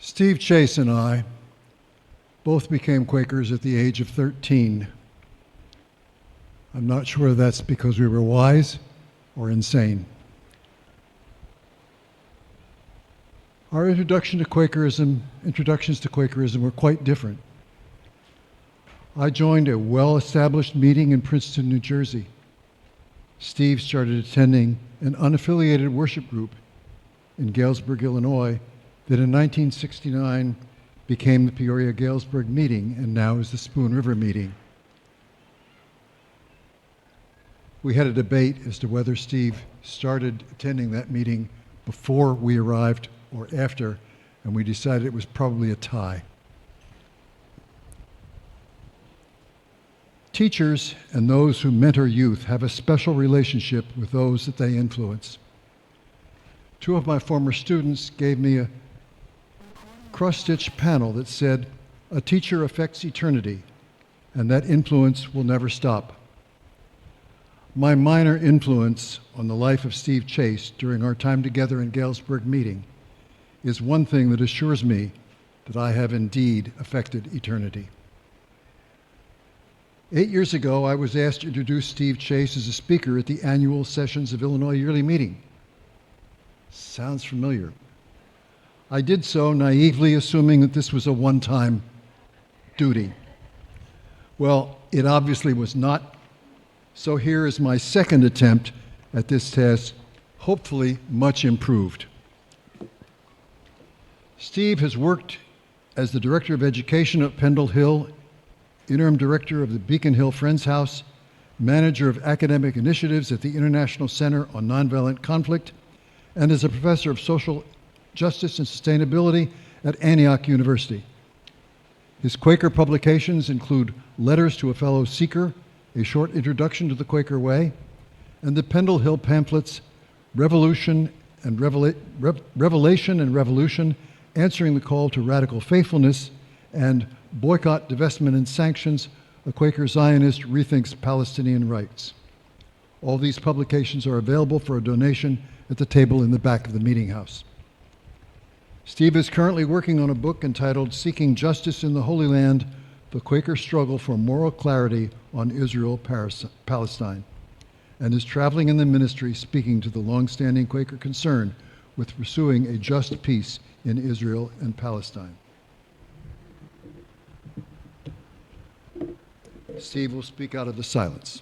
Steve Chase and I both became Quakers at the age of 13. I'm not sure that's because we were wise or insane. Our introductions to Quakerism were quite different. I joined a well-established meeting in Princeton, New Jersey. Steve started attending an unaffiliated worship group in Galesburg, Illinois, that in 1969 became the Peoria-Galesburg meeting and now is the Spoon River meeting. We had a debate as to whether Steve started attending that meeting before we arrived or after, and we decided it was probably a tie. Teachers and those who mentor youth have a special relationship with those that they influence. Two of my former students gave me a cross-stitch panel that said, "A teacher affects eternity, and that influence will never stop." My minor influence on the life of Steve Chase during our time together in Galesburg meeting is one thing that assures me that I have indeed affected eternity. 8 years ago, I was asked to introduce Steve Chase as a speaker at the annual sessions of Illinois Yearly Meeting. Sounds familiar. I did so naively assuming that this was a one-time duty. Well, it obviously was not. So here is my second attempt at this task, hopefully much improved. Steve has worked as the Director of Education at Pendle Hill, Interim Director of the Beacon Hill Friends House, Manager of Academic Initiatives at the International Center on Nonviolent Conflict, and as a Professor of Social Justice and Sustainability at Antioch University. His Quaker publications include Letters to a Fellow Seeker, A Short Introduction to the Quaker Way, and the Pendle Hill pamphlets Revelation and Revolution, Answering the Call to Radical Faithfulness, and Boycott, Divestment, and Sanctions, A Quaker Zionist Rethinks Palestinian Rights. All these publications are available for a donation at the table in the back of the meeting house. Steve is currently working on a book entitled Seeking Justice in the Holy Land, The Quaker Struggle for Moral Clarity on Israel-Palestine, and is traveling in the ministry speaking to the long-standing Quaker concern with pursuing a just peace in Israel and Palestine. Steve will speak out of the silence.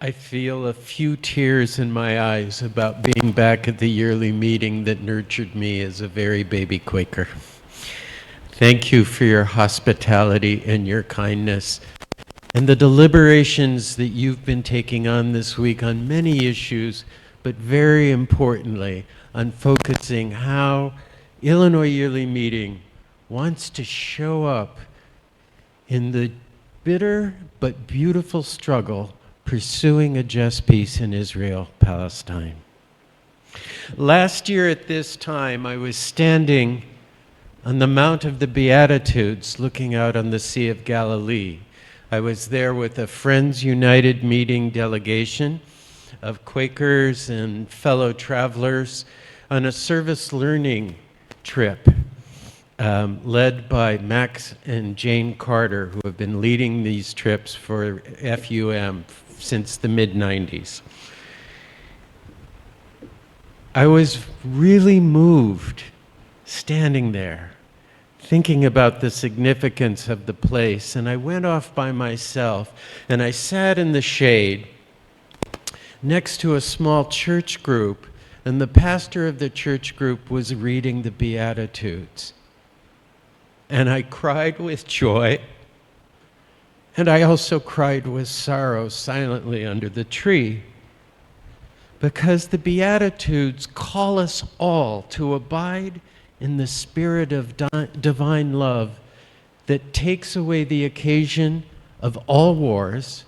I feel a few tears in my eyes about being back at the yearly meeting that nurtured me as a very baby Quaker. Thank you for your hospitality and your kindness and the deliberations that you've been taking on this week on many issues, but very importantly, on focusing how Illinois Yearly Meeting wants to show up in the bitter but beautiful struggle pursuing a just peace in Israel-Palestine. Last year at this time, I was standing on the Mount of the Beatitudes looking out on the Sea of Galilee. I was there with a Friends United meeting delegation of Quakers and fellow travelers on a service learning trip led by Max and Jane Carter, who have been leading these trips for FUM since the mid-90s. I was really moved standing there, thinking about the significance of the place, and I went off by myself, and I sat in the shade next to a small church group, and the pastor of the church group was reading the Beatitudes. And I cried with joy, And I also cried with sorrow silently under the tree, because the Beatitudes call us all to abide in the spirit of divine love that takes away the occasion of all wars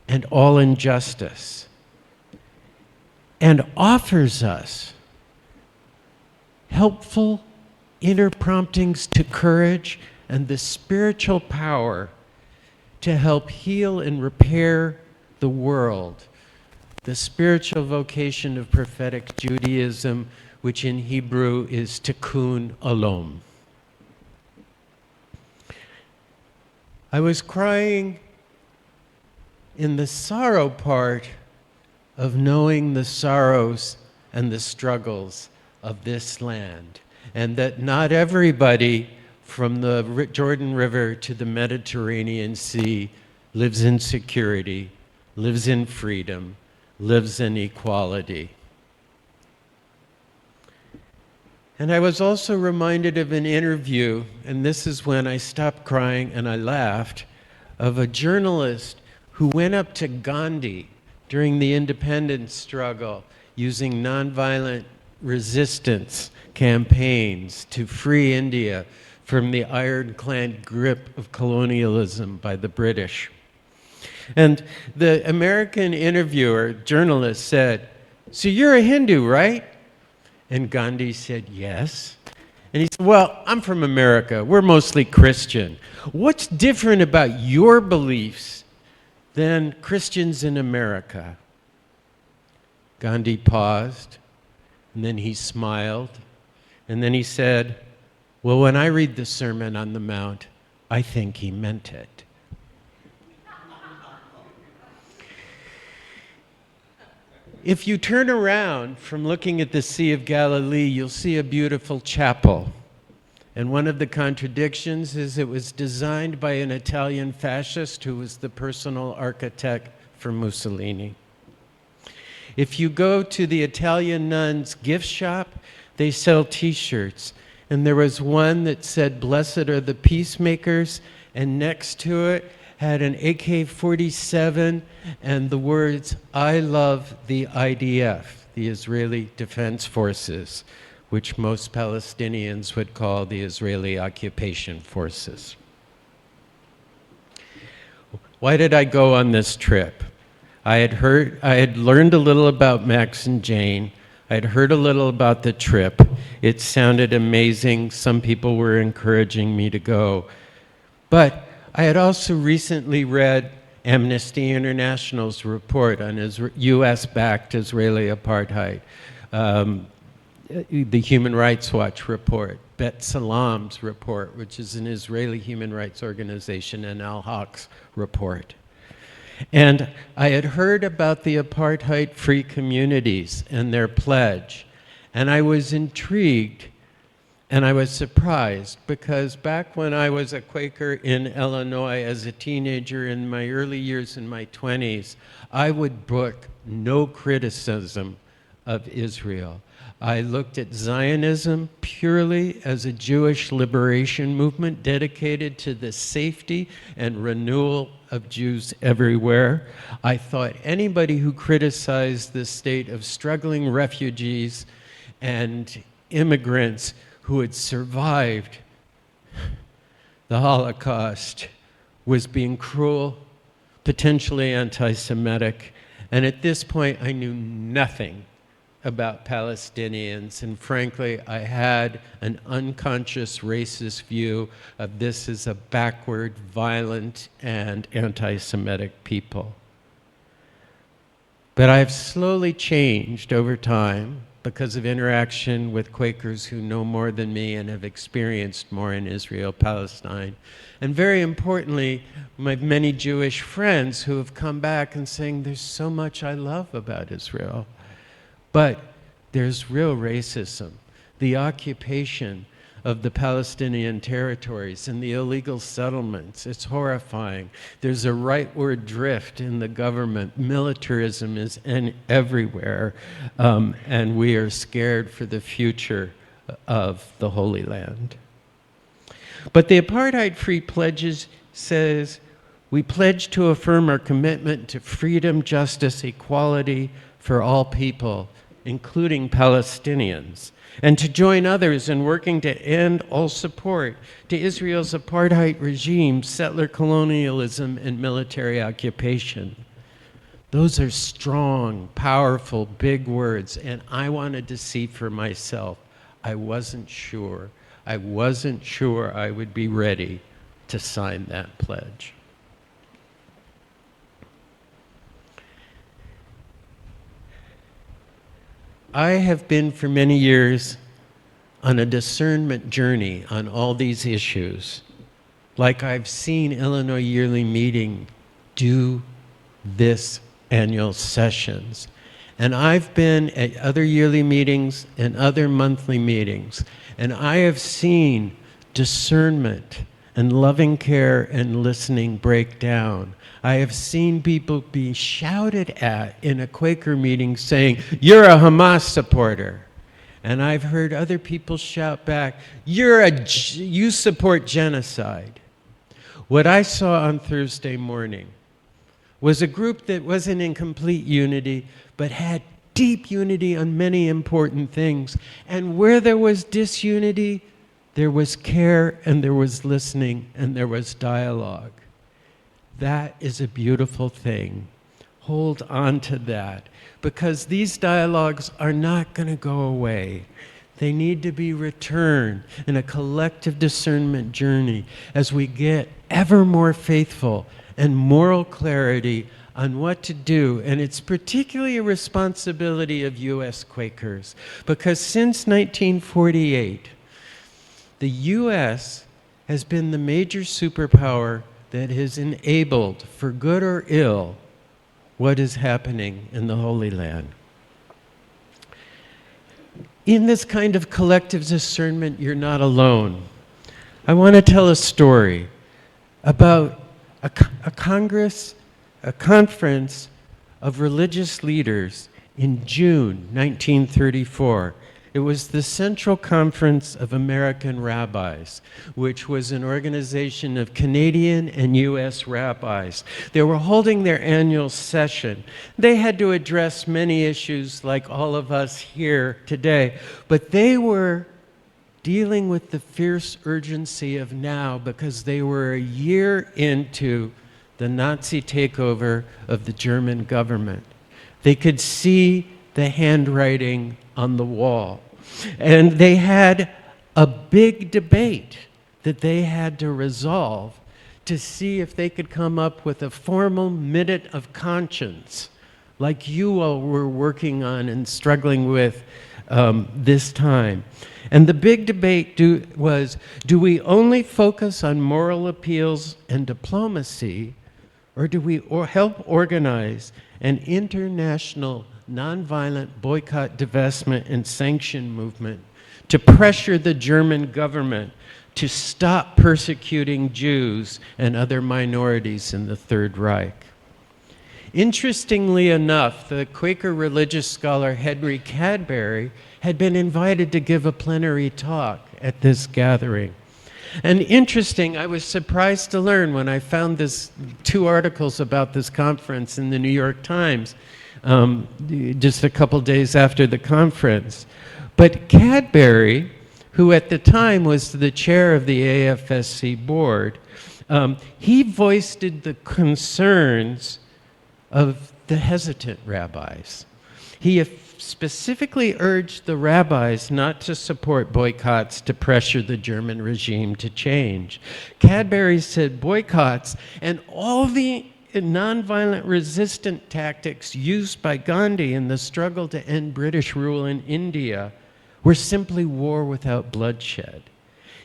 and all injustice, and offers us helpful inner promptings to courage and the spiritual power to help heal and repair the world. The spiritual vocation of prophetic Judaism, which in Hebrew is tikkun olam. I was crying in the sorrow part of knowing the sorrows and the struggles of this land, and that not everybody from the Jordan River to the Mediterranean Sea lives in security, lives in freedom, lives in equality. And I was also reminded of an interview, and this is when I stopped crying and I laughed, of a journalist who went up to Gandhi during the independence struggle using nonviolent resistance campaigns to free India from the ironclad grip of colonialism by the British. And the American interviewer, journalist, said, "So you're a Hindu, right?" And Gandhi said, "Yes." And he said, "Well, I'm from America. We're mostly Christian. What's different about your beliefs than Christians in America?" Gandhi paused, and then he smiled, and then he said, "Well, when I read the Sermon on the Mount, I think he meant it." If you turn around from looking at the Sea of Galilee, you'll see a beautiful chapel. And one of the contradictions is it was designed by an Italian fascist who was the personal architect for Mussolini. If you go to the Italian nuns' gift shop, they sell T-shirts. And there was one that said, "Blessed are the peacemakers," and next to it had an AK-47 and the words, "I love the IDF," the Israeli Defense Forces, which most Palestinians would call the Israeli Occupation Forces. Why did I go on this trip? I had learned a little about Max and Jane. I had heard a little about the trip. It sounded amazing. Some people were encouraging me to go. But I had also recently read Amnesty International's report on US-backed Israeli apartheid, the Human Rights Watch report, Bet Salam's report, which is an Israeli human rights organization, and Al-Haq's report. And I had heard about the apartheid-free communities and their pledge, and I was intrigued and I was surprised, because back when I was a Quaker in Illinois as a teenager in my early years in my 20s, I would brook no criticism of Israel. I looked at Zionism purely as a Jewish liberation movement dedicated to the safety and renewal of Jews everywhere. I thought anybody who criticized the state of struggling refugees and immigrants who had survived the Holocaust was being cruel, potentially anti-Semitic, and at this point I knew nothing about Palestinians, and frankly I had an unconscious racist view of this as a backward, violent, and anti-Semitic people. But I've slowly changed over time because of interaction with Quakers who know more than me and have experienced more in Israel, Palestine. And very importantly, my many Jewish friends who have come back and saying, "There's so much I love about Israel." But there's real racism, the occupation of the Palestinian territories and the illegal settlements. It's horrifying. There's a rightward drift in the government. Militarism is everywhere, and we are scared for the future of the Holy Land. But the apartheid-free pledges says We pledge to affirm our commitment to freedom, justice, equality for all people, including Palestinians, and to join others in working to end all support to Israel's apartheid regime, settler colonialism, and military occupation. Those are strong, powerful, big words, and I wanted to see for myself. I wasn't sure. I wasn't sure I would be ready to sign that pledge. I have been for many years on a discernment journey on all these issues. Like I've seen Illinois Yearly Meeting do this annual sessions. And I've been at other yearly meetings and other monthly meetings, and I have seen discernment and loving care and listening break down. I have seen people be shouted at in a Quaker meeting saying, "You're a Hamas supporter." And I've heard other people shout back, you support genocide. What I saw on Thursday morning was a group that wasn't in complete unity, but had deep unity on many important things. And where there was disunity, there was care and there was listening and there was dialogue. That is a beautiful thing. Hold on to that, because these dialogues are not going to go away. They need to be returned in a collective discernment journey as we get ever more faithful and moral clarity on what to do. And it's particularly a responsibility of U.S. Quakers, because since 1948, the U.S. has been the major superpower that has enabled, for good or ill, what is happening in the Holy Land. In this kind of collective discernment, you're not alone. I want to tell a story about a conference of religious leaders in June 1934. It was the Central Conference of American Rabbis, which was an organization of Canadian and U.S. rabbis. They were holding their annual session. They had to address many issues like all of us here today, but they were dealing with the fierce urgency of now because they were a year into the Nazi takeover of the German government. They could see the handwriting on the wall. And they had a big debate that they had to resolve to see if they could come up with a formal minute of conscience, like you all were working on and struggling with this time. And the big debate was, do we only focus on moral appeals and diplomacy, or do we help organize an international nonviolent boycott, divestment, and sanction movement to pressure the German government to stop persecuting Jews and other minorities in the Third Reich? Interestingly enough, the Quaker religious scholar Henry Cadbury had been invited to give a plenary talk at this gathering. And interesting, I was surprised to learn when I found two articles about this conference in the New York Times just a couple days after the conference. But Cadbury, who at the time was the chair of the AFSC board, he voiced the concerns of the hesitant rabbis. He specifically urged the rabbis not to support boycotts to pressure the German regime to change. Cadbury said boycotts and all the nonviolent resistant tactics used by Gandhi in the struggle to end British rule in India were simply war without bloodshed.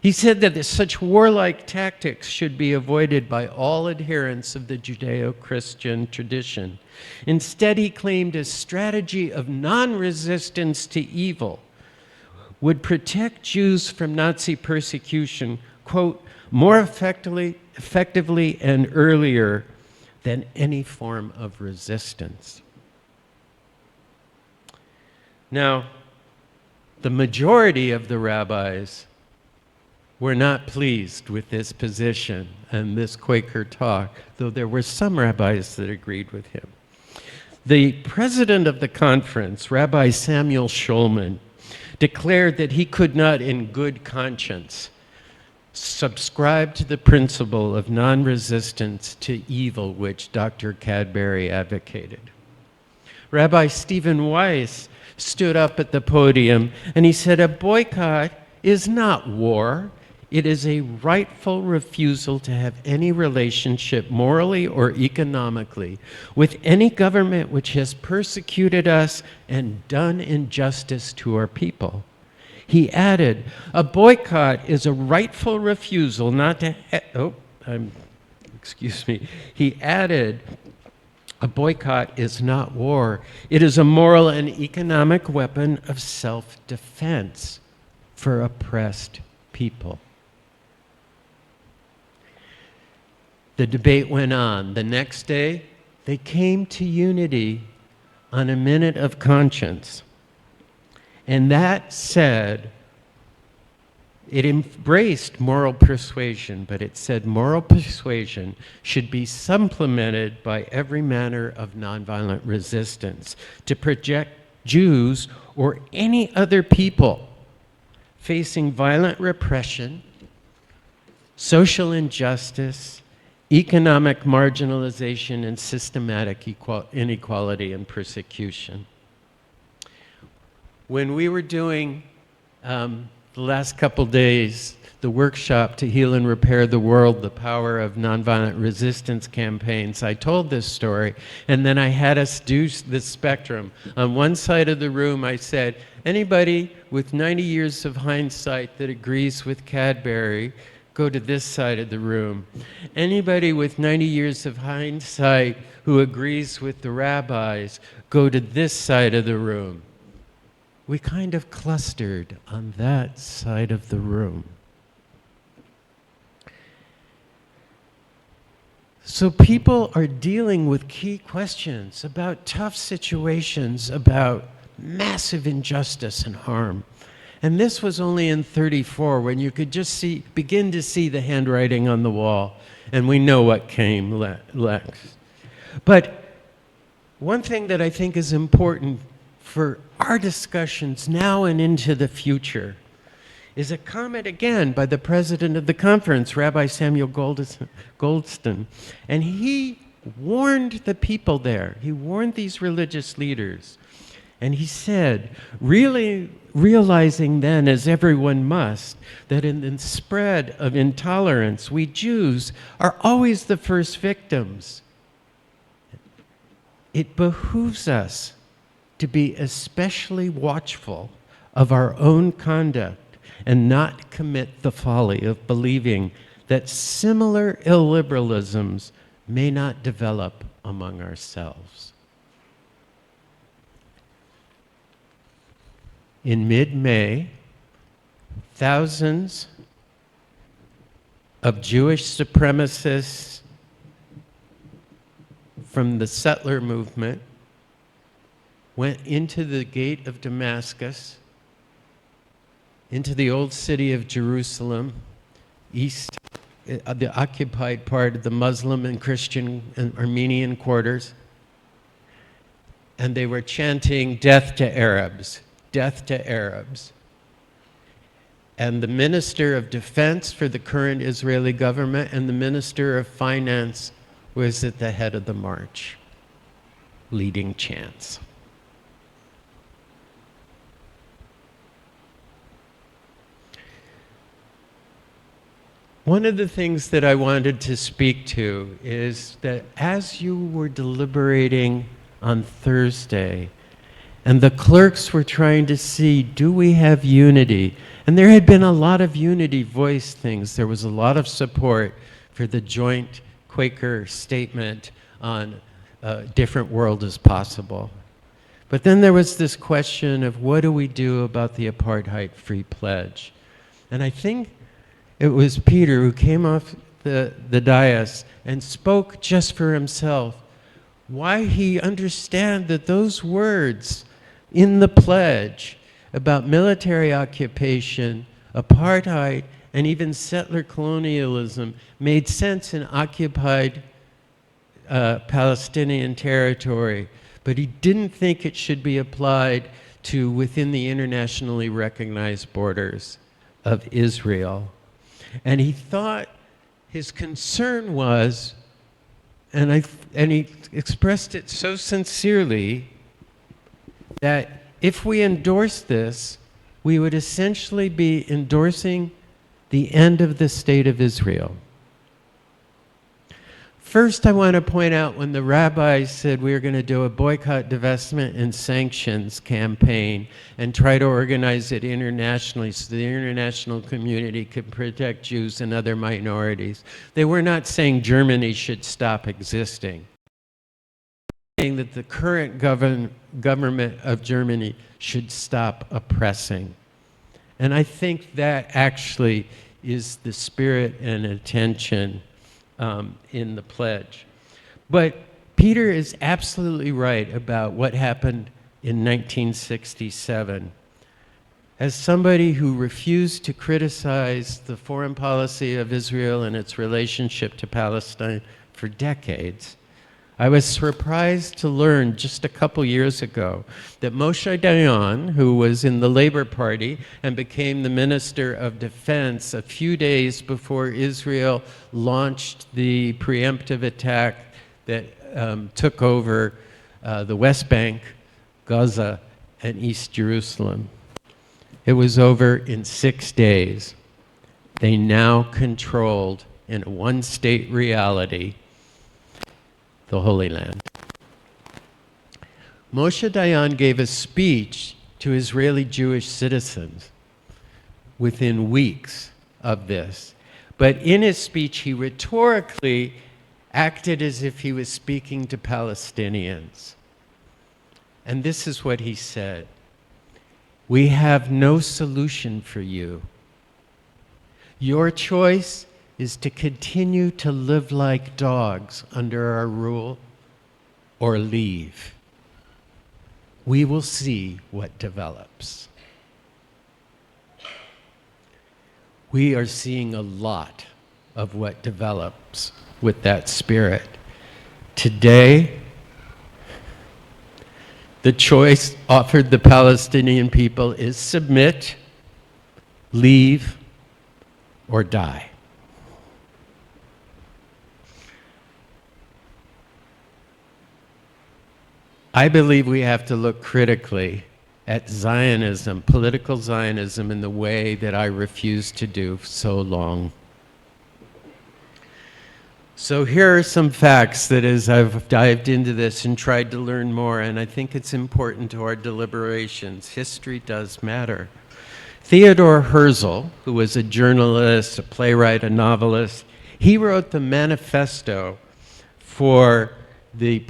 He said that such warlike tactics should be avoided by all adherents of the Judeo-Christian tradition. Instead, he claimed a strategy of non-resistance to evil would protect Jews from Nazi persecution, quote, more effectively and earlier than any form of resistance. Now, the majority of the rabbis were not pleased with this position and this Quaker talk, though there were some rabbis that agreed with him. The president of the conference, Rabbi Samuel Shulman, declared that he could not in good conscience subscribe to the principle of non-resistance to evil which Dr. Cadbury advocated. Rabbi Stephen Weiss stood up at the podium and he said, "A boycott is not war. It is a rightful refusal to have any relationship morally or economically with any government which has persecuted us and done injustice to our people." He added, "A boycott is a rightful refusal not to He added, "A boycott is not war. It is a moral and economic weapon of self-defense for oppressed people." The debate went on. The next day, they came to unity on a minute of conscience. And that said, it embraced moral persuasion, but it said moral persuasion should be supplemented by every manner of nonviolent resistance to project Jews or any other people facing violent repression, social injustice, economic marginalization, and systematic inequality and persecution. When we were doing the last couple days, the workshop to heal and repair the world, the power of nonviolent resistance campaigns, I told this story, and then I had us do this spectrum. On one side of the room, I said, anybody with 90 years of hindsight that agrees with Cadbury, go to this side of the room. Anybody with 90 years of hindsight who agrees with the rabbis, go to this side of the room. We kind of clustered on that side of the room. So people are dealing with key questions about tough situations, about massive injustice and harm. And this was only in 34 when you could just begin to see the handwriting on the wall, and we know what came next. But one thing that I think is important for our discussions now and into the future is a comment again by the president of the conference, Rabbi Samuel Goldston. And he warned the people there, he warned these religious leaders, and he said, really realizing then, as everyone must, that in the spread of intolerance, we Jews are always the first victims. It behooves us to be especially watchful of our own conduct and not commit the folly of believing that similar illiberalisms may not develop among ourselves. In mid-May, thousands of Jewish supremacists from the settler movement went into the gate of Damascus, into the old city of Jerusalem, east, the occupied part of the Muslim and Christian and Armenian quarters, and they were chanting, "Death to Arabs, death to Arabs." And the Minister of Defense for the current Israeli government and the Minister of Finance was at the head of the march, leading chants. One of the things that I wanted to speak to is that as you were deliberating on Thursday, and the clerks were trying to see, do we have unity? And there had been a lot of unity voice things. There was a lot of support for the joint Quaker statement on a different world as possible. But then there was this question of what do we do about the apartheid-free pledge? And I think it was Peter who came off the dais and spoke just for himself, why he understand that those words in the pledge about military occupation, apartheid, and even settler colonialism made sense in occupied Palestinian territory, but he didn't think it should be applied to within the internationally recognized borders of Israel. And he thought his concern was, and he expressed it so sincerely, that if we endorse this, we would essentially be endorsing the end of the state of Israel. First, I want to point out when the rabbis said we were going to do a boycott, divestment, and sanctions campaign and try to organize it internationally so the international community could protect Jews and other minorities, they were not saying Germany should stop existing. Saying that the current government of Germany should stop oppressing. And I think that actually is the spirit and intention in the pledge. But Peter is absolutely right about what happened in 1967. As somebody who refused to criticize the foreign policy of Israel and its relationship to Palestine for decades, I was surprised to learn just a couple years ago that Moshe Dayan, who was in the Labor Party and became the Minister of Defense a few days before Israel launched the preemptive attack that took over the West Bank, Gaza, and East Jerusalem. It was over in 6 days. They now controlled, in a one-state reality, the Holy Land. Moshe Dayan gave a speech to Israeli Jewish citizens within weeks of this. But in his speech, he rhetorically acted as if he was speaking to Palestinians. And this is what he said: "We have no solution for you. Your choice is to continue to live like dogs under our rule or leave. We will see what develops." We are seeing a lot of what develops with that spirit. Today, the choice offered the Palestinian people is submit, leave, or die. I believe we have to look critically at Zionism, political Zionism, in the way that I refused to do so long. So here are some facts that as I've dived into this and tried to learn more, and I think it's important to our deliberations, history does matter. Theodore Herzl, who was a journalist, a playwright, a novelist, he wrote the manifesto for the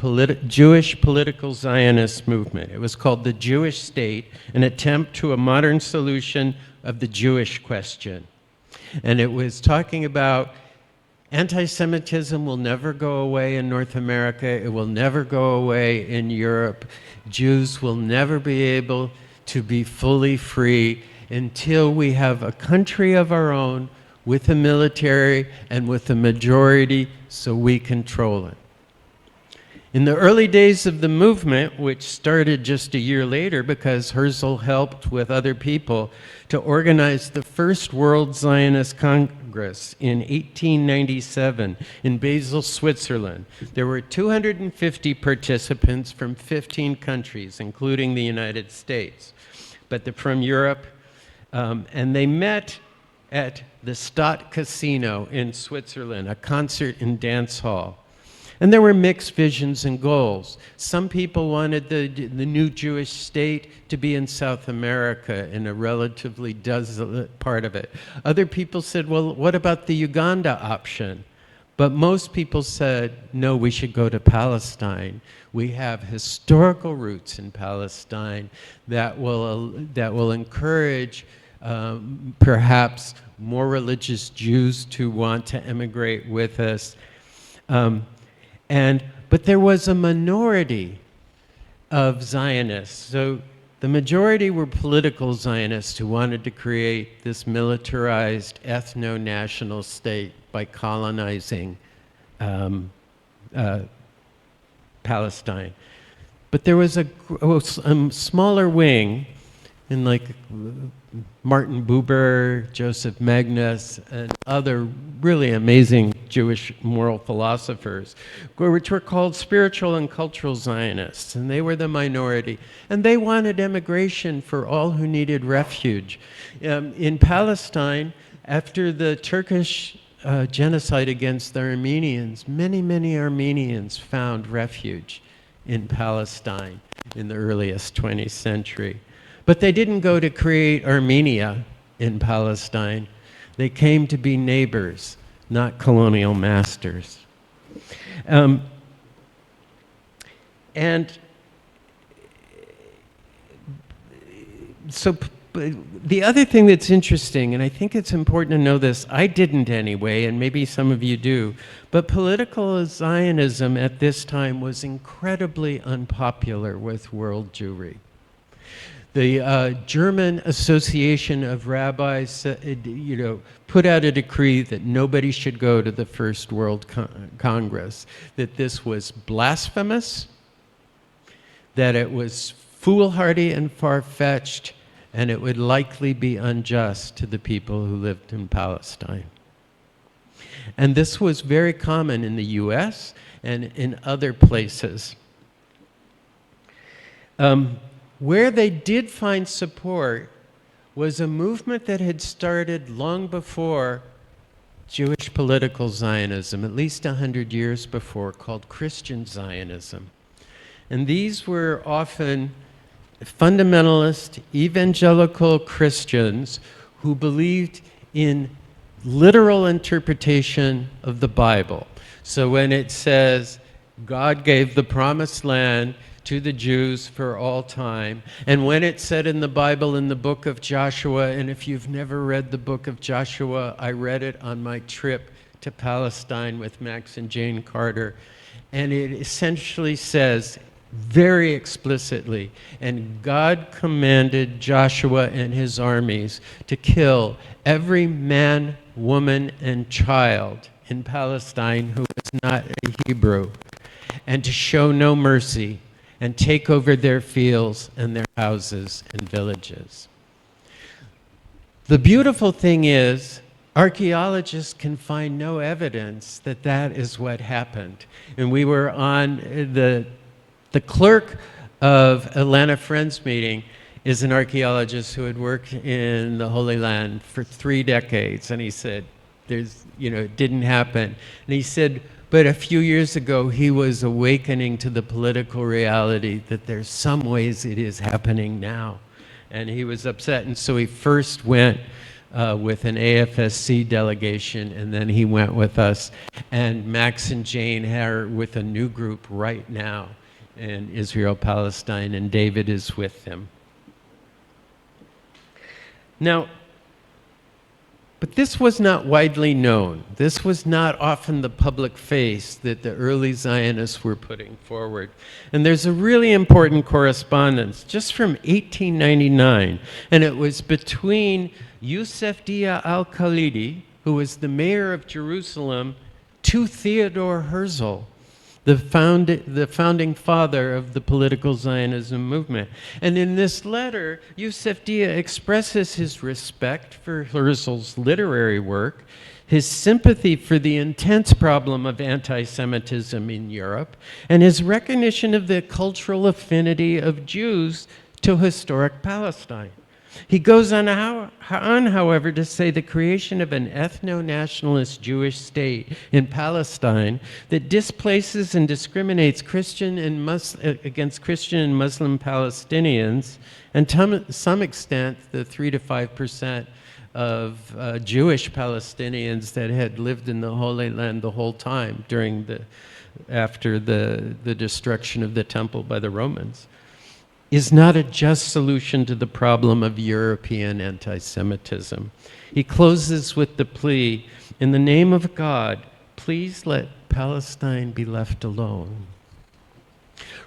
Jewish political Zionist movement. It was called The Jewish State, an attempt to a modern solution of the Jewish question. And it was talking about anti-Semitism will never go away in North America. It will never go away in Europe. Jews will never be able to be fully free until we have a country of our own with a military and with a majority so we control it. In the early days of the movement, which started just a year later because Herzl helped with other people to organize the first World Zionist Congress in 1897 in Basel, Switzerland, there were 250 participants from 15 countries, including the United States, but they're from Europe, and they met at the Stadt Casino in Switzerland, a concert and dance hall. And there were mixed visions and goals. Some people wanted the new Jewish state to be in South America, in a relatively desolate part of it. Other people said, well, what about the Uganda option? But most people said, no, we should go to Palestine. We have historical roots in Palestine that will encourage perhaps more religious Jews to want to emigrate with us. But there was a minority of Zionists. So The majority were political Zionists who wanted to create this militarized ethno-national state by colonizing Palestine. But there was a smaller wing, in like Martin Buber, Joseph Magnus, and other really amazing Jewish moral philosophers, which were called spiritual and cultural Zionists, and they were the minority. And they wanted immigration for all who needed refuge. In Palestine, after the Turkish genocide against the Armenians, many Armenians found refuge in Palestine in the earliest 20th century. But they didn't go to create Armenia in Palestine. They came to be neighbors, not colonial masters. And so the other thing that's interesting, and I think it's important to know this, I didn't anyway, and maybe some of you do, but political Zionism at this time was incredibly unpopular with world Jewry. The German Association of Rabbis, put out a decree that nobody should go to the First World Congress, that this was blasphemous, that it was foolhardy and far-fetched, and it would likely be unjust to the people who lived in Palestine. And this was very common in the US and in other places. Where they did find support was a movement that had started long before Jewish political Zionism, at least 100 years before, called Christian Zionism. And these were often fundamentalist, evangelical Christians who believed in literal interpretation of the Bible. So when it says, God gave the promised land to the Jews for all time. And when it said in the Bible in the book of Joshua, and if you've never read the book of Joshua, I read it on my trip to Palestine with Max and Jane Carter, and it essentially says very explicitly, and God commanded Joshua and his armies to kill every man, woman, and child in Palestine who was not a Hebrew, and to show no mercy, and take over their fields and their houses and villages. The beautiful thing is, archaeologists can find no evidence that that is what happened. And we were on, the clerk of Atlanta Friends meeting is an archaeologist who had worked in the Holy Land for 3 decades. And he said, it didn't happen. And he said, but a few years ago, he was awakening to the political reality that there's some ways it is happening now. And he was upset, and so he first went with an AFSC delegation, and then he went with us. And Max and Jane are with a new group right now in Israel, Palestine, and David is with them. Now, but this was not widely known. This was not often the public face that the early Zionists were putting forward. And there's a really important correspondence just from 1899, and it was between Yusef Dia al-Khalidi, who was the mayor of Jerusalem, to Theodore Herzl, the founding father of the political Zionism movement. And in this letter, Yusef Dia expresses his respect for Herzl's literary work, his sympathy for the intense problem of anti-Semitism in Europe, and his recognition of the cultural affinity of Jews to historic Palestine. He goes on, however, to say the creation of an ethno-nationalist Jewish state in Palestine that displaces and discriminates against Christian and Muslim Palestinians, and to some extent the 3 to 5% of Jewish Palestinians that had lived in the Holy Land the whole time after the destruction of the temple by the Romans, is not a just solution to the problem of European anti-Semitism. He closes with the plea, in the name of God, please let Palestine be left alone.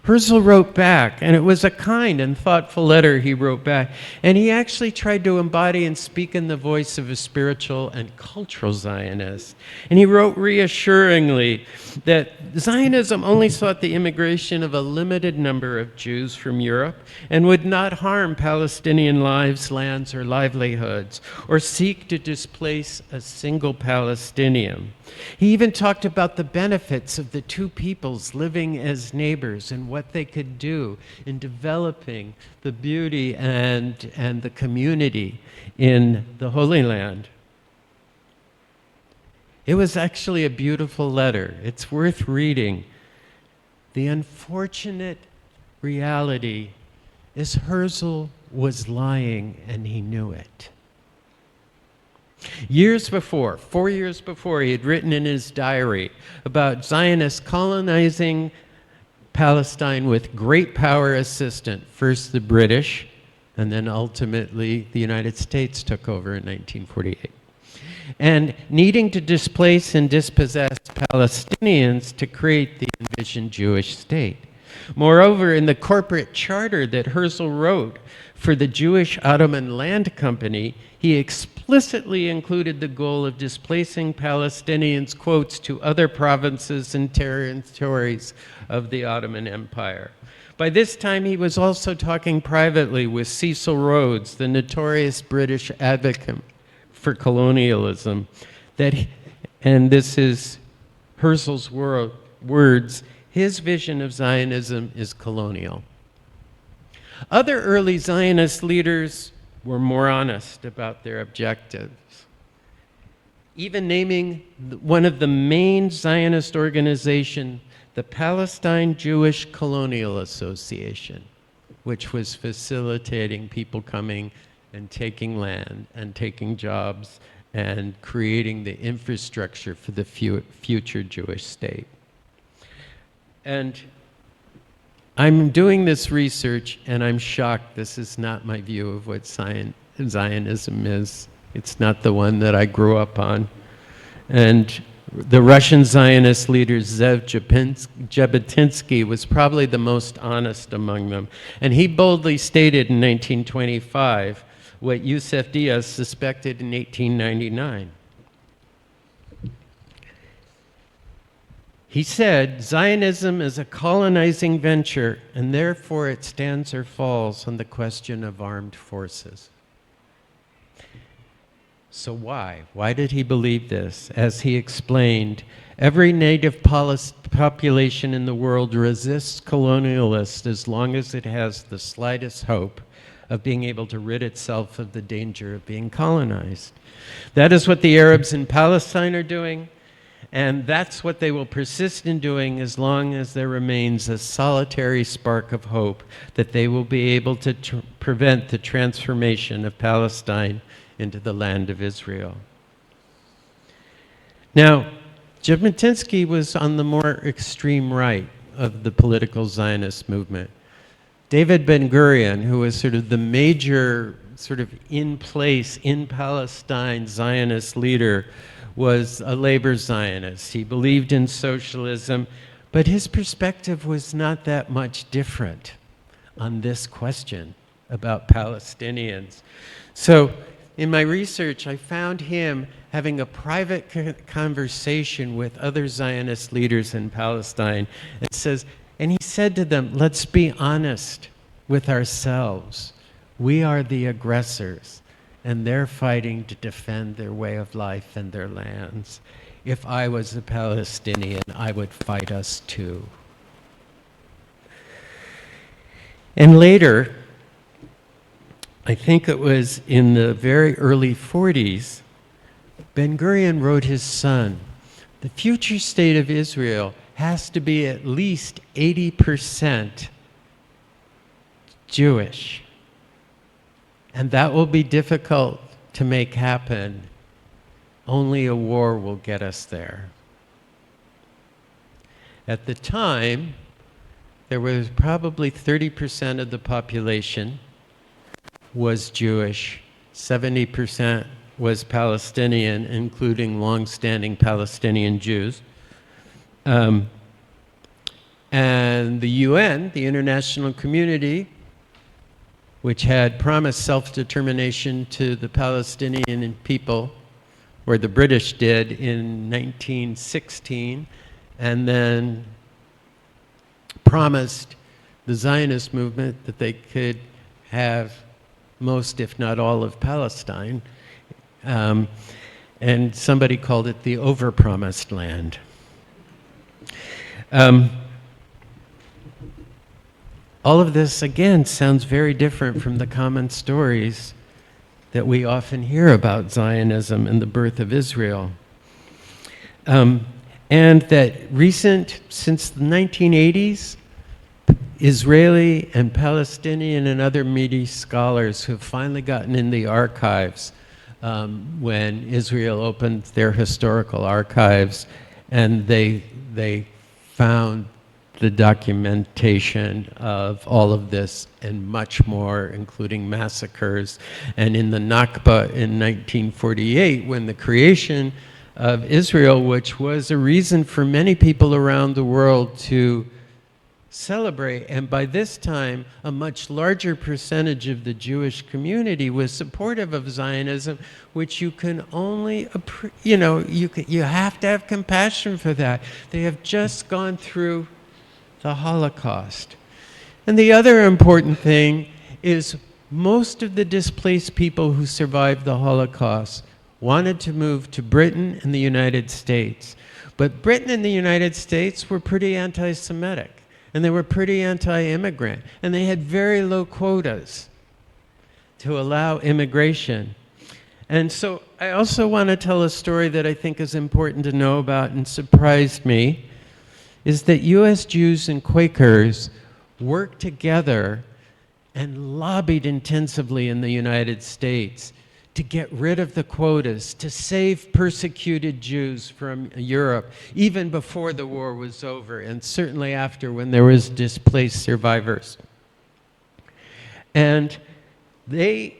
Herzl wrote back, and it was a kind and thoughtful letter he wrote back. And he actually tried to embody and speak in the voice of a spiritual and cultural Zionist. And he wrote reassuringly that Zionism only sought the immigration of a limited number of Jews from Europe and would not harm Palestinian lives, lands, or livelihoods, or seek to displace a single Palestinian. He even talked about the benefits of the two peoples living as neighbors and what they could do in developing the beauty and the community in the Holy Land. It was actually a beautiful letter. It's worth reading. The unfortunate reality is Herzl was lying and he knew it. Years before, 4 years before, he had written in his diary about Zionists colonizing Palestine with great power assistance. First the British, and then ultimately the United States took over in 1948. And needing to displace and dispossess Palestinians to create the envisioned Jewish state. Moreover, in the corporate charter that Herzl wrote for the Jewish Ottoman Land Company, he explicitly included the goal of displacing Palestinians, quotes, to other provinces and territories of the Ottoman Empire. By this time, he was also talking privately with Cecil Rhodes, the notorious British advocate for colonialism, and this is Herzl's words, his vision of Zionism is colonial. Other early Zionist leaders were more honest about their objectives, even naming one of the main Zionist organizations, the Palestine Jewish Colonial Association, which was facilitating people coming and taking land and taking jobs and creating the infrastructure for the future Jewish state. And I'm doing this research, and I'm shocked. This is not my view of what Zionism is. It's not the one that I grew up on. And the Russian Zionist leader Zev Jabotinsky was probably the most honest among them. And he boldly stated in 1925 what Yusef Diaz suspected in 1899. He said, Zionism is a colonizing venture, and therefore it stands or falls on the question of armed forces. So why? Why did he believe this? As he explained, every native population in the world resists colonialists as long as it has the slightest hope of being able to rid itself of the danger of being colonized. That is what the Arabs in Palestine are doing. And that's what they will persist in doing as long as there remains a solitary spark of hope that they will be able to prevent the transformation of Palestine into the land of Israel. Now, Jabotinsky was on the more extreme right of the political Zionist movement. David Ben-Gurion, who was sort of the major sort of in place in Palestine Zionist leader, was a labor Zionist. He believed in socialism, but his perspective was not that much different on this question about Palestinians. So in my research, I found him having a private conversation with other Zionist leaders in Palestine. And he said to them, let's be honest with ourselves. We are the aggressors, and they're fighting to defend their way of life and their lands. If I was a Palestinian, I would fight us too. And later, I think it was in the very early 40s, Ben-Gurion wrote his son, the future state of Israel has to be at least 80% Jewish. And that will be difficult to make happen. Only a war will get us there. At the time, there was probably 30% of the population was Jewish, 70% was Palestinian, including long-standing Palestinian Jews. And And the UN, the international community, which had promised self-determination to the Palestinian people, or the British did in 1916, and then promised the Zionist movement that they could have most, if not all, of Palestine. And somebody called it the overpromised land. All of this, again, sounds very different from the common stories that we often hear about Zionism and the birth of Israel. And that since the 1980s, Israeli and Palestinian and other Middle East scholars who have finally gotten in the archives when Israel opened their historical archives, and they found the documentation of all of this and much more, including massacres. And in the Nakba in 1948, when the creation of Israel, which was a reason for many people around the world to celebrate, and by this time, a much larger percentage of the Jewish community was supportive of Zionism, which you can only, you have to have compassion for that. They have just gone through the Holocaust. And the other important thing is most of the displaced people who survived the Holocaust wanted to move to Britain and the United States. But Britain and the United States were pretty anti-Semitic, and they were pretty anti-immigrant, and they had very low quotas to allow immigration. And so I also want to tell a story that I think is important to know about and surprised me, is that US Jews and Quakers worked together and lobbied intensively in the United States to get rid of the quotas, to save persecuted Jews from Europe, even before the war was over, and certainly after, when there was displaced survivors. And they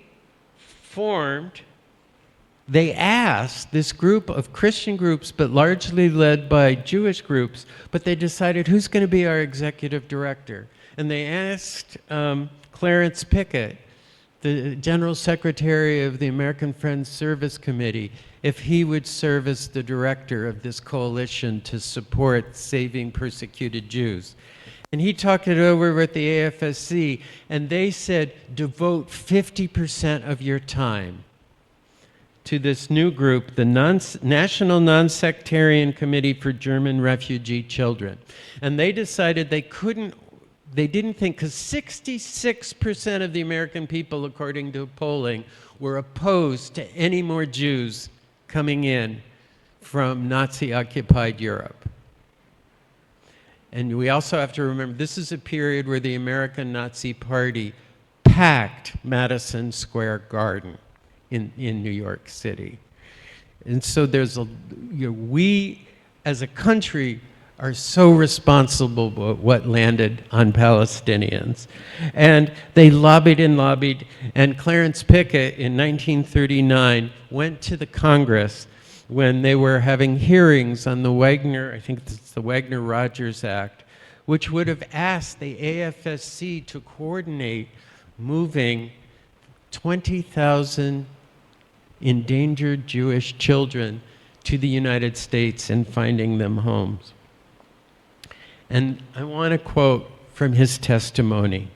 asked this group of Christian groups, but largely led by Jewish groups, but they decided who's going to be our executive director. And they asked Clarence Pickett, the General Secretary of the American Friends Service Committee, if he would serve as the director of this coalition to support saving persecuted Jews. And he talked it over with the AFSC, and they said, devote 50% of your time to this new group, the National Non-Sectarian Committee for German Refugee Children. And they decided they didn't think, because 66% of the American people, according to polling, were opposed to any more Jews coming in from Nazi-occupied Europe. And we also have to remember, this is a period where the American Nazi Party packed Madison Square Garden in New York City. And so we as a country are so responsible for what landed on Palestinians. And they lobbied and lobbied, and Clarence Pickett in 1939 went to the Congress when they were having hearings on the I think it's the Wagner-Rogers Act, which would have asked the AFSC to coordinate moving 20,000 endangered Jewish children to the United States and finding them homes. And I want to quote from his testimony.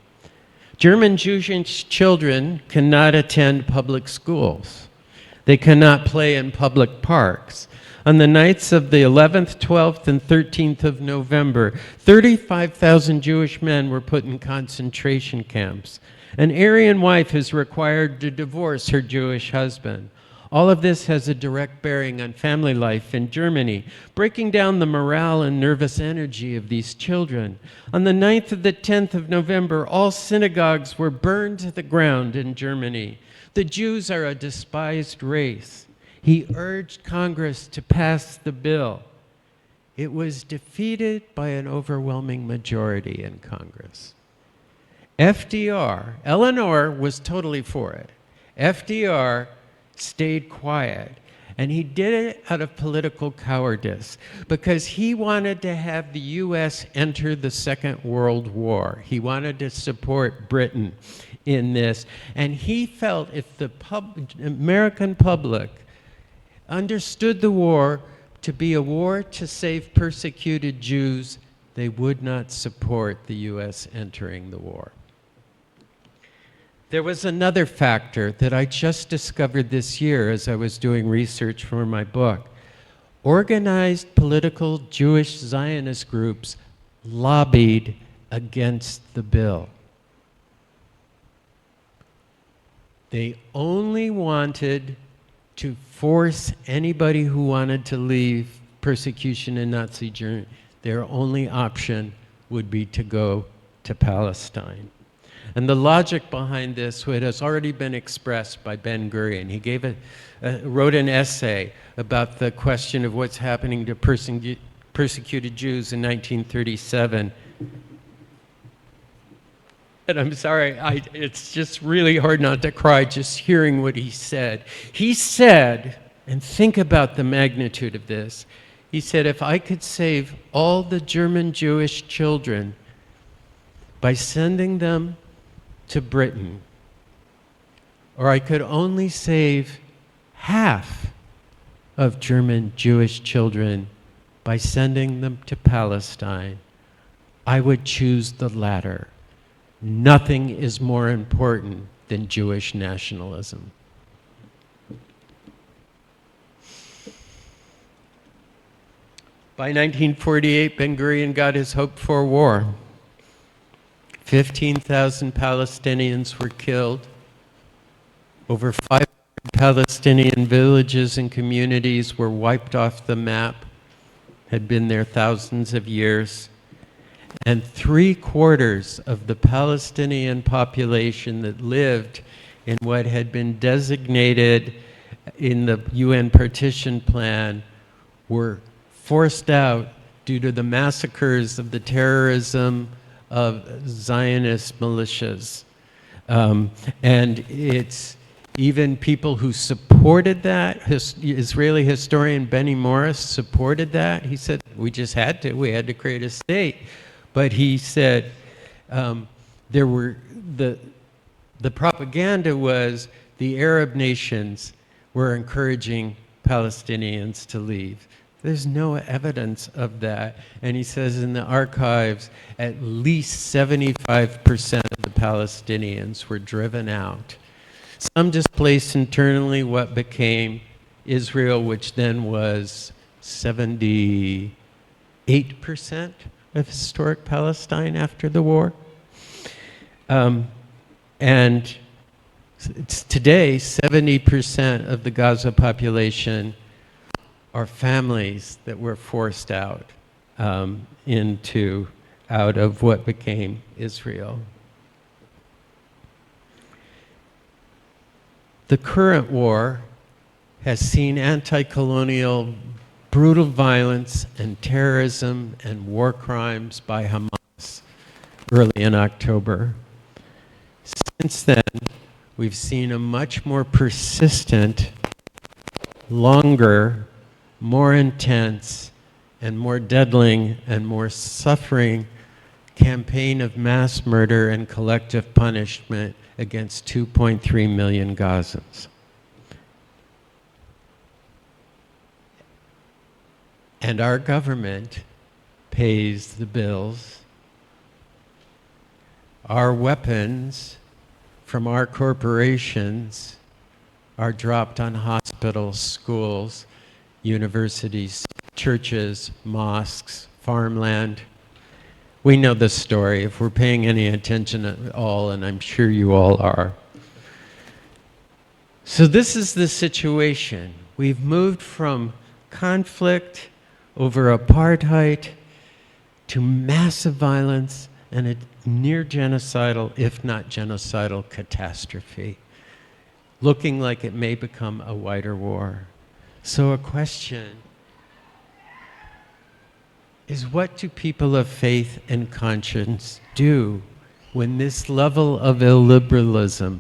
German Jewish children cannot attend public schools. They cannot play in public parks. On the nights of the 11th, 12th, and 13th of November, 35,000 Jewish men were put in concentration camps. An Aryan wife is required to divorce her Jewish husband. All of this has a direct bearing on family life in Germany, breaking down the morale and nervous energy of these children. On the 9th and the 10th of November, all synagogues were burned to the ground in Germany. The Jews are a despised race. He urged Congress to pass the bill. It was defeated by an overwhelming majority in Congress. FDR, Eleanor was totally for it. FDR stayed quiet. And he did it out of political cowardice because he wanted to have the U.S. enter the Second World War. He wanted to support Britain in this. And he felt if the American public understood the war to be a war to save persecuted Jews, they would not support the U.S. entering the war. There was another factor that I just discovered this year as I was doing research for my book. Organized political Jewish Zionist groups lobbied against the bill. They only wanted to force anybody who wanted to leave persecution in Nazi Germany. Their only option would be to go to Palestine. And the logic behind this has already been expressed by Ben Gurion. He wrote an essay about the question of what's happening to persecuted Jews in 1937. And I'm sorry, it's just really hard not to cry just hearing what he said. He said, and think about the magnitude of this, he said, if I could save all the German Jewish children by sending them to Britain, or I could only save half of German Jewish children by sending them to Palestine, I would choose the latter. Nothing is more important than Jewish nationalism. By 1948, Ben Gurion got his hoped-for war. 15,000 Palestinians were killed. Over 500 Palestinian villages and communities were wiped off the map, had been there thousands of years. And 3/4 of the Palestinian population that lived in what had been designated in the UN partition plan were forced out due to the massacres of the terrorism of Zionist militias. And it's even people who supported that, Israeli historian Benny Morris supported that. He said, we just had to, we had to create a state. But he said there were, the propaganda was the Arab nations were encouraging Palestinians to leave. There's no evidence of that. And he says in the archives, at least 75% of the Palestinians were driven out. Some displaced internally what became Israel, which then was 78% of historic Palestine after the war. And today, 70% of the Gaza population are families that were forced out out of what became Israel. The current war has seen anti-colonial brutal violence and terrorism and war crimes by Hamas early in October. Since then, we've seen a much more persistent, longer, more intense, and more deadly and more suffering campaign of mass murder and collective punishment against 2.3 million Gazans. And our government pays the bills. Our weapons from our corporations are dropped on hospitals, schools, universities, churches, mosques, farmland. We know the story if we're paying any attention at all, and I'm sure you all are. So this is the situation. We've moved from conflict over apartheid to massive violence and a near genocidal, if not genocidal, catastrophe, looking like it may become a wider war. So a question is, what do people of faith and conscience do when this level of illiberalism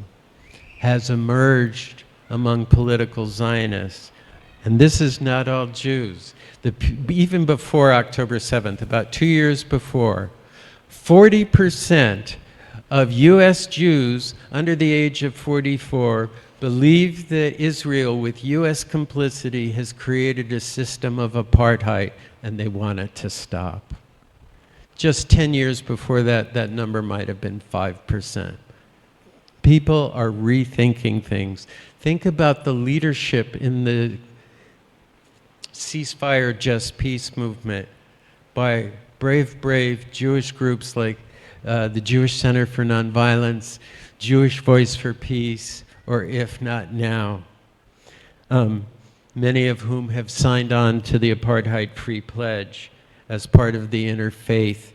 has emerged among political Zionists? And this is not all Jews. Even before October 7th, about 2 years before, 40% of US Jews under the age of 44 believe that Israel, with US complicity, has created a system of apartheid, and they want it to stop. Just 10 years before that, that number might have been 5%. People are rethinking things. Think about the leadership in the ceasefire, just peace movement by brave Jewish groups like the Jewish Center for Nonviolence, Jewish Voice for Peace, or If Not Now, many of whom have signed on to the Apartheid-Free Pledge as part of the interfaith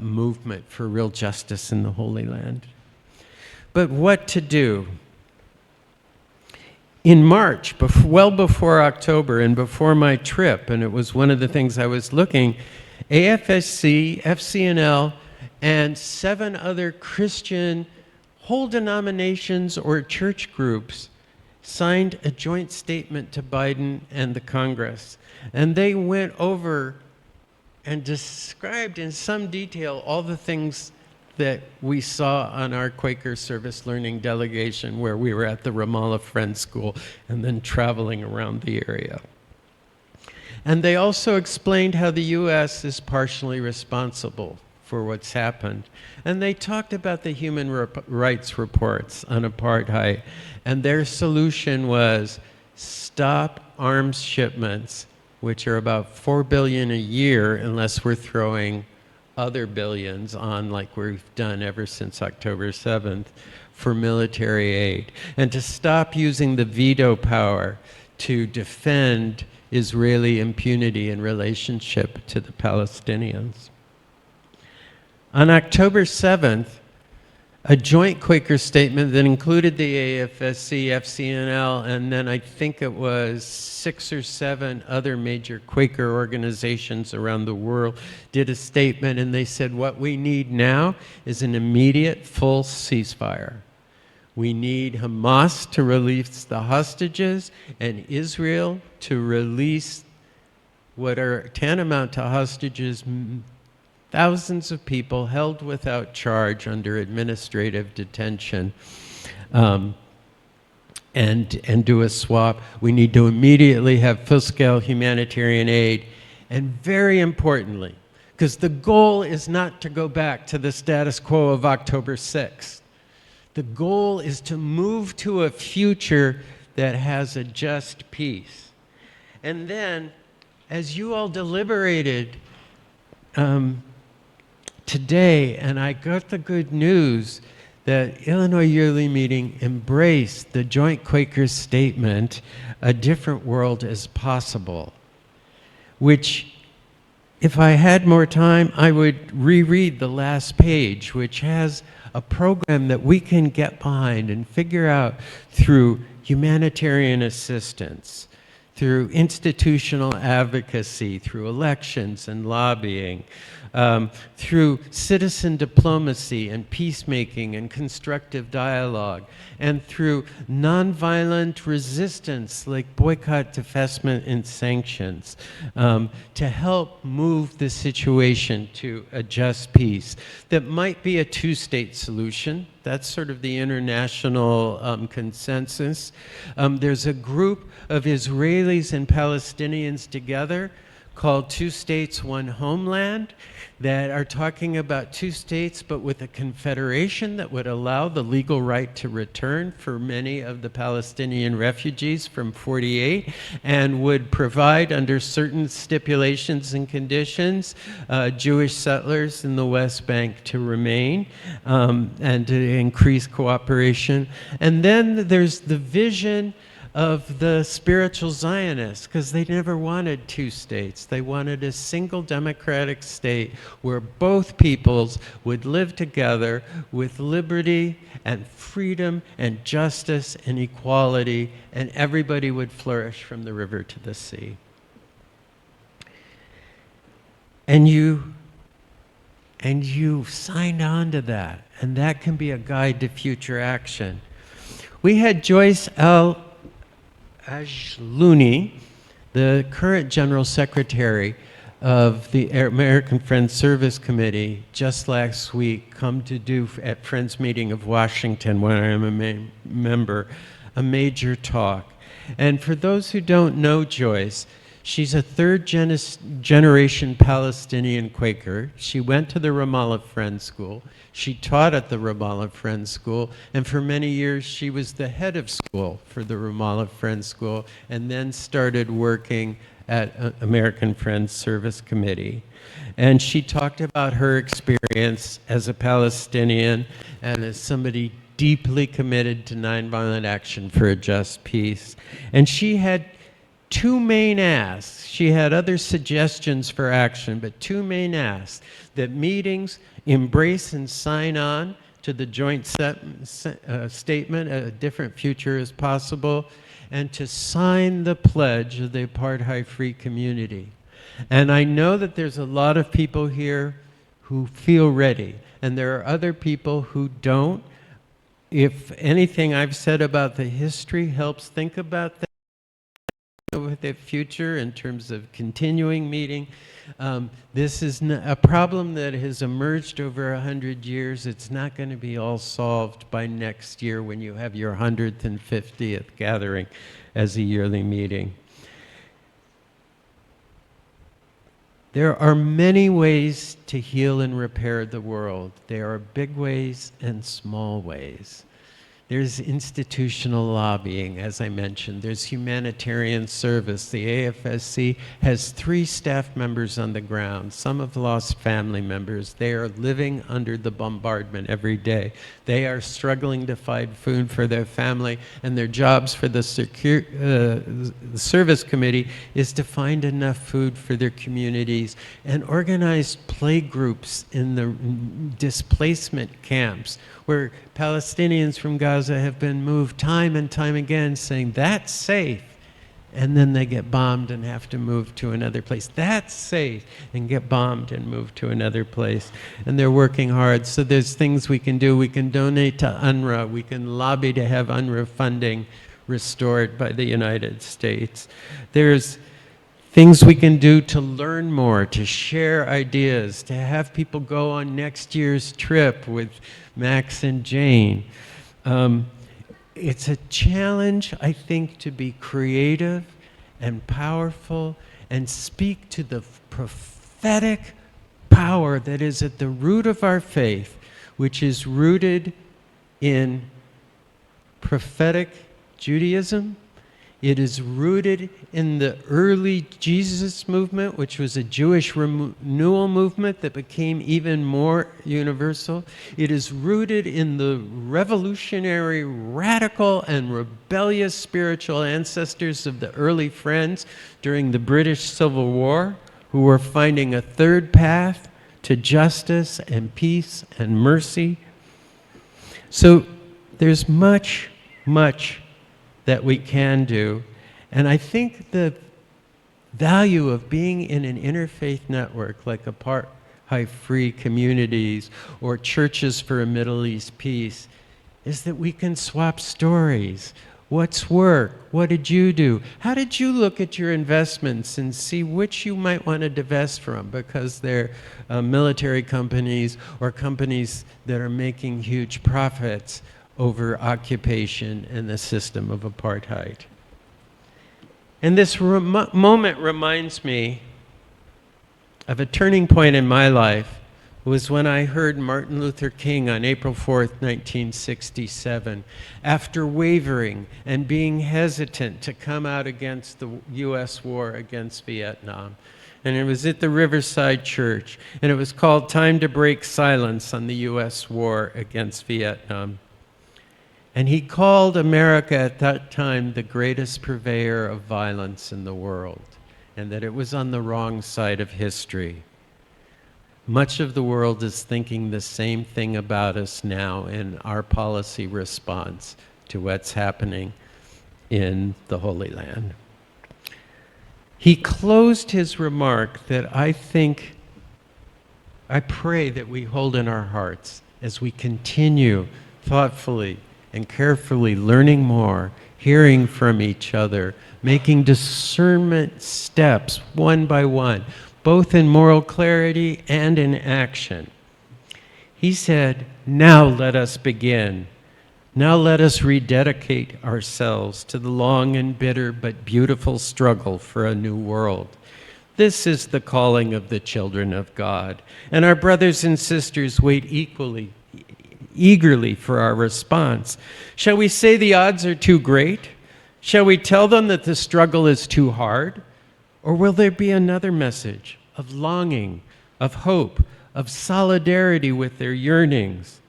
movement for real justice in the Holy Land. But what to do? In March, well before October and before my trip, and it was one of the things I was looking, AFSC, FCNL, and 7 other Christian whole denominations or church groups signed a joint statement to Biden and the Congress. And they went over and described in some detail all the things that we saw on our Quaker Service Learning delegation, where we were at the Ramallah Friends School and then traveling around the area. And they also explained how the US is partially responsible for what's happened. And they talked about the human rights reports on apartheid, and their solution was stop arms shipments, which are about $4 billion a year, unless we're throwing other billions on, like we've done ever since October 7th, for military aid, and to stop using the veto power to defend Israeli impunity in relationship to the Palestinians. On October 7th, a joint Quaker statement that included the AFSC, FCNL, and then I think it was 6 or 7 other major Quaker organizations around the world did a statement, and they said what we need now is an immediate full ceasefire. We need Hamas to release the hostages and Israel to release what are tantamount to hostages, thousands of people held without charge under administrative detention, and do a swap. We need to immediately have full-scale humanitarian aid. And very importantly, because the goal is not to go back to the status quo of October 6th. The goal is to move to a future that has a just peace. And then, as you all deliberated today, and I got the good news that Illinois Yearly Meeting embraced the Joint Quakers Statement, A Different World is Possible, which, if I had more time, I would reread the last page, which has a program that we can get behind and figure out through humanitarian assistance, through institutional advocacy, through elections and lobbying, through citizen diplomacy and peacemaking and constructive dialogue, and through nonviolent resistance like boycott, divestment, and sanctions, to help move the situation to a just peace that might be a 2-state solution. That's sort of the international consensus. There's a group of Israelis and Palestinians together called 2 States, 1 Homeland, that are talking about 2 states, but with a confederation that would allow the legal right to return for many of the Palestinian refugees from 48, and would provide, under certain stipulations and conditions, Jewish settlers in the West Bank to remain, and to increase cooperation. And then there's the vision of the spiritual Zionists, because they never wanted 2 states. They wanted a single democratic state where both peoples would live together with liberty and freedom and justice and equality, and everybody would flourish from the river to the sea. And you signed on to that, and that can be a guide to future action. We had Joyce L. Ajluni, the current General Secretary of the American Friends Service Committee, just last week come to do at Friends Meeting of Washington, where I am a member, a major talk. And for those who don't know Joyce, she's a third-generation Palestinian Quaker. She went to the Ramallah Friends School. She taught at the Ramallah Friends School, and for many years she was the head of school for the Ramallah Friends School, and then started working at American Friends Service Committee. And she talked about her experience as a Palestinian and as somebody deeply committed to nonviolent action for a just peace. And she had two main asks. She had other suggestions for action, but two main asks: that meetings embrace and sign on to the joint statement, a different future is possible, and to sign the pledge of the apartheid-free community. And I know that there's a lot of people here who feel ready, and there are other people who don't. If anything I've said about the history helps think about that, with the future in terms of continuing meeting. This is a problem that has emerged over 100 years. It's not going to be all solved by next year when you have your 150th gathering as a yearly meeting. There are many ways to heal and repair the world. There are big ways and small ways. There's institutional lobbying, as I mentioned. There's humanitarian service. The AFSC has 3 staff members on the ground. Some have lost family members. They are living under the bombardment every day. They are struggling to find food for their family, and their jobs for the service committee is to find enough food for their communities and organize play groups in the displacement camps where Palestinians from Gaza have been moved time and time again, saying, that's safe. And then they get bombed and have to move to another place. That's safe, and get bombed and move to another place. And they're working hard. So there's things we can do. We can donate to UNRWA. We can lobby to have UNRWA funding restored by the United States. There's things we can do to learn more, to share ideas, to have people go on next year's trip with Max and Jane. It's a challenge, I think, to be creative and powerful and speak to the prophetic power that is at the root of our faith, which is rooted in prophetic Judaism. It is rooted in the early Jesus movement, which was a Jewish renewal movement that became even more universal. It is rooted in the revolutionary, radical, and rebellious spiritual ancestors of the early Friends during the British Civil War, who were finding a third path to justice and peace and mercy. So there's much, much that we can do. And I think the value of being in an interfaith network like apartheid-free communities or churches for a Middle East peace is that we can swap stories. What's work? What did you do? How did you look at your investments and see which you might want to divest from because they're military companies or companies that are making huge profits over occupation and the system of apartheid. And this moment reminds me of a turning point in my life. It was when I heard Martin Luther King on April 4th, 1967, after wavering and being hesitant to come out against the US war against Vietnam. And it was at the Riverside Church, and it was called Time to Break Silence on the US war against Vietnam. And he called America at that time the greatest purveyor of violence in the world, and that it was on the wrong side of history. Much of the world is thinking the same thing about us now in our policy response to what's happening in the Holy Land. He closed his remark that I pray that we hold in our hearts as we continue thoughtfully and carefully learning more, hearing from each other, making discernment steps one by one, both in moral clarity and in action. He said, now let us begin. Now let us rededicate ourselves to the long and bitter but beautiful struggle for a new world. This is the calling of the children of God, and our brothers and sisters wait eagerly for our response. Shall we say the odds are too great? Shall we tell them that the struggle is too hard? Or will there be another message of longing, of hope, of solidarity with their yearnings,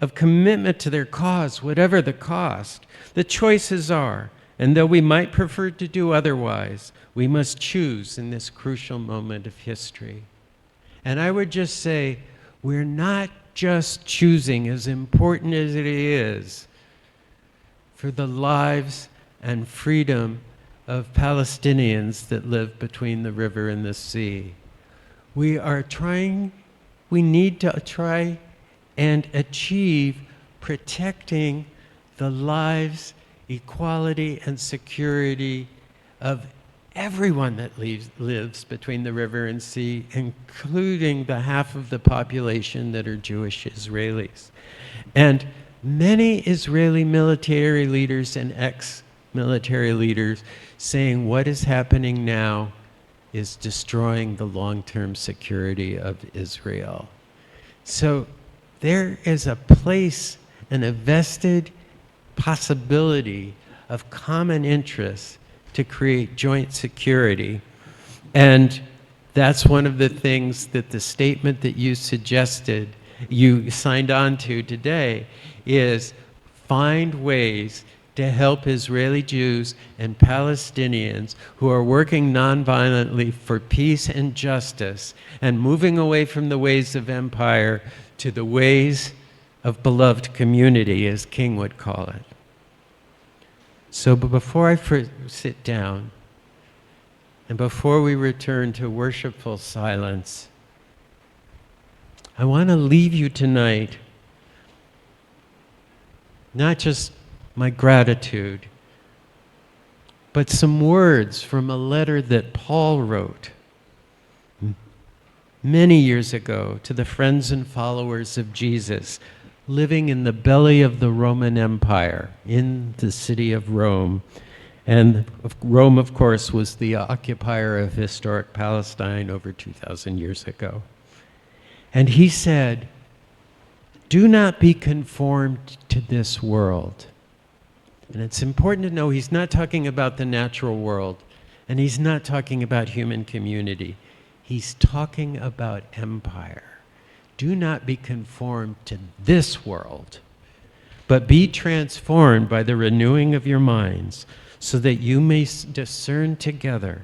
of commitment to their cause, whatever the cost? The choices are, and though we might prefer to do otherwise, we must choose in this crucial moment of history. And I would just say, we're not just choosing, as important as it is, for the lives and freedom of Palestinians that live between the river and the sea. We need to try and achieve protecting the lives, equality, and security of everyone that lives between the river and sea, including the half of the population that are Jewish Israelis. And many Israeli military leaders and ex-military leaders saying what is happening now is destroying the long-term security of Israel. So there is a place and a vested possibility of common interests to create joint security. And that's one of the things that the statement that you suggested, you signed on to today, is find ways to help Israeli Jews and Palestinians who are working nonviolently for peace and justice and moving away from the ways of empire to the ways of beloved community, as King would call it. So before I sit down, and before we return to worshipful silence, I want to leave you tonight not just my gratitude, but some words from a letter that Paul wrote many years ago to the friends and followers of Jesus living in the belly of the Roman Empire, in the city of Rome. And Rome, of course, was the occupier of historic Palestine over 2,000 years ago. And he said, do not be conformed to this world. And it's important to know he's not talking about the natural world, and he's not talking about human community. He's talking about empire. Do not be conformed to this world, but be transformed by the renewing of your minds, so that you may discern together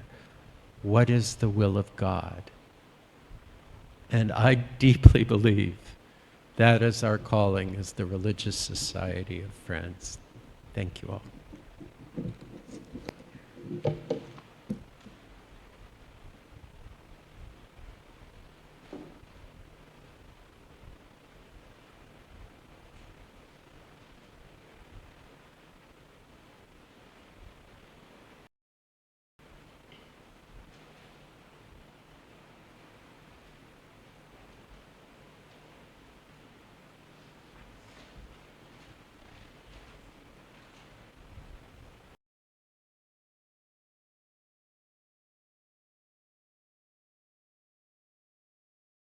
what is the will of God. And I deeply believe that is our calling as the religious society of friends. Thank you all.